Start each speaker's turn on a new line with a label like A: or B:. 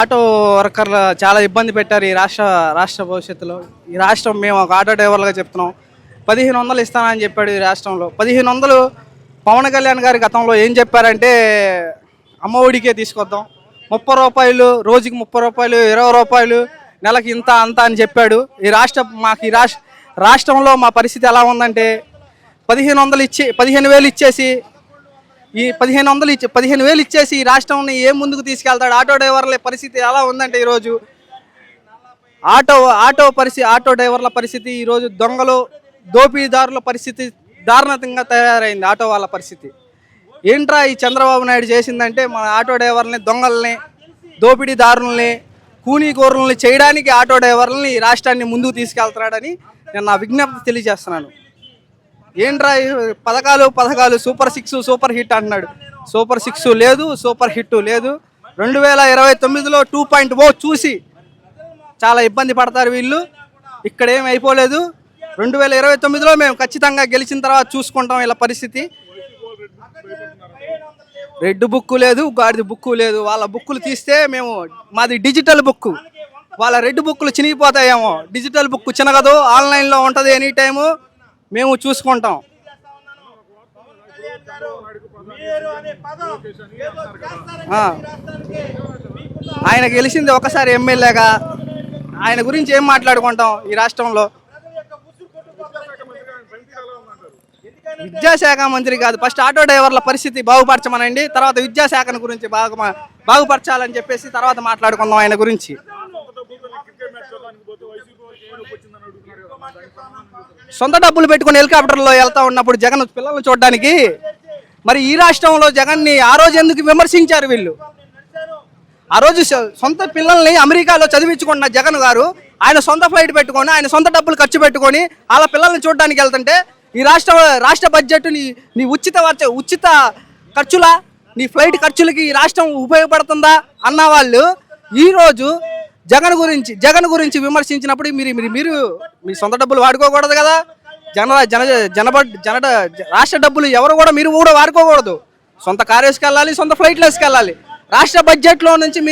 A: Auto వర్కర్లు చాలా ఇబ్బంది పెట్టారు ఈ రాష్ట్ర భవిష్యత్తులో. ఈ రాష్ట్రం మేము ఒక ఆటో డ్రైవర్లుగా చెప్తున్నాం. 1500 ఇస్తానని చెప్పాడు ఈ రాష్ట్రంలో. 1500 పవన్ కళ్యాణ్ గారి గతంలో ఏం చెప్పారంటే అమ్మ ఒడికే తీసుకొద్దాం, 30 రూపాయలు రోజుకి, 30 రూపాయలు, 20 రూపాయలు, నెలకి ఇంత అంత అని చెప్పాడు. మాకు ఈ రాష్ట్రంలో మా పరిస్థితి ఎలా ఉందంటే 15,000 ఇచ్చేసి ఈ 15,000 ఇచ్చేసి ఈ రాష్ట్రాన్ని ఏం ముందుకు తీసుకెళ్తాడు? ఆటో డ్రైవర్ల పరిస్థితి ఎలా ఉందంటే ఈరోజు ఆటో డ్రైవర్ల పరిస్థితి ఈరోజు దొంగలు, దోపిడీదారుల పరిస్థితి దారుణంగా తయారైంది. ఆటో వాళ్ళ పరిస్థితి ఏంట్రా ఈ చంద్రబాబు నాయుడు చేసిందంటే మన ఆటో డ్రైవర్లని, దొంగల్ని, దోపిడీదారుల్ని, కూనీకోరుల్ని చేయడానికి ఆటో డ్రైవర్లని ఈ రాష్ట్రాన్ని ముందుకు తీసుకెళ్తున్నాడని నేను నా విజ్ఞప్తి తెలియజేస్తున్నాను. ఏంట్రా పథకాలు సూపర్ 6 సూపర్ హిట్ అంటున్నాడు. సూపర్ 6 లేదు, సూపర్ హిట్ లేదు. 2029లో 2.0 చూసి చాలా ఇబ్బంది పడతారు వీళ్ళు. ఇక్కడ ఏం అయిపోలేదు. 2029లో మేము ఖచ్చితంగా గెలిచిన తర్వాత చూసుకుంటాం ఇలా పరిస్థితి. రెడ్ బుక్ లేదు, గాడిది బుక్ లేదు. వాళ్ళ బుక్కులు తీస్తే మాది డిజిటల్ బుక్, వాళ్ళ రెడ్ బుక్కులు చినిగిపోతాయేమో. డిజిటల్ బుక్ చినగదు, ఆన్లైన్లో ఉంటుంది ఎనీ టైము, మేము చూసుకుంటాం. ఆయన గెలిచింది ఒకసారి ఎమ్మెల్యేగా, ఆయన గురించి ఏం మాట్లాడుకుంటాం ఈ రాష్ట్రంలో? విద్యాశాఖ మంత్రి కాదు, ఫస్ట్ ఆటో డ్రైవర్ల పరిస్థితి బాగుపరచమనండి, తర్వాత విద్యాశాఖ గురించి బాగుపరచాలని చెప్పేసి తర్వాత మాట్లాడుకుందాం ఆయన గురించి. సొంత డబ్బులు పెట్టుకుని హెలికాప్టర్లో వెళ్తా ఉన్నప్పుడు జగన్ పిల్లల్ని చూడడానికి, మరి ఈ రాష్ట్రంలో జగన్ని ఆ రోజు ఎందుకు విమర్శించారు వీళ్ళు? ఆ రోజు సొంత పిల్లల్ని అమెరికాలో చదివించుకున్న జగన్ గారు ఆయన సొంత ఫ్లైట్ పెట్టుకొని, ఆయన సొంత డబ్బులు ఖర్చు పెట్టుకొని వాళ్ళ పిల్లల్ని చూడడానికి వెళ్తుంటే ఈ రాష్ట్ర బడ్జెట్ నీ ఉచిత ఖర్చులా, నీ ఫ్లైట్ ఖర్చులకి ఈ రాష్ట్రం ఉపయోగపడుతుందా అన్న వాళ్ళు ఈరోజు జగన్ గురించి విమర్శించినప్పుడు మీరు మీ సొంత డబ్బులు వాడుకోకూడదు కదా. రాష్ట్ర డబ్బులు మీరు కూడా వాడుకోకూడదు. సొంత కారు వేసుకెళ్ళాలి, సొంత ఫ్లైట్లు వేసుకెళ్ళాలి. రాష్ట్ర బడ్జెట్లో నుంచి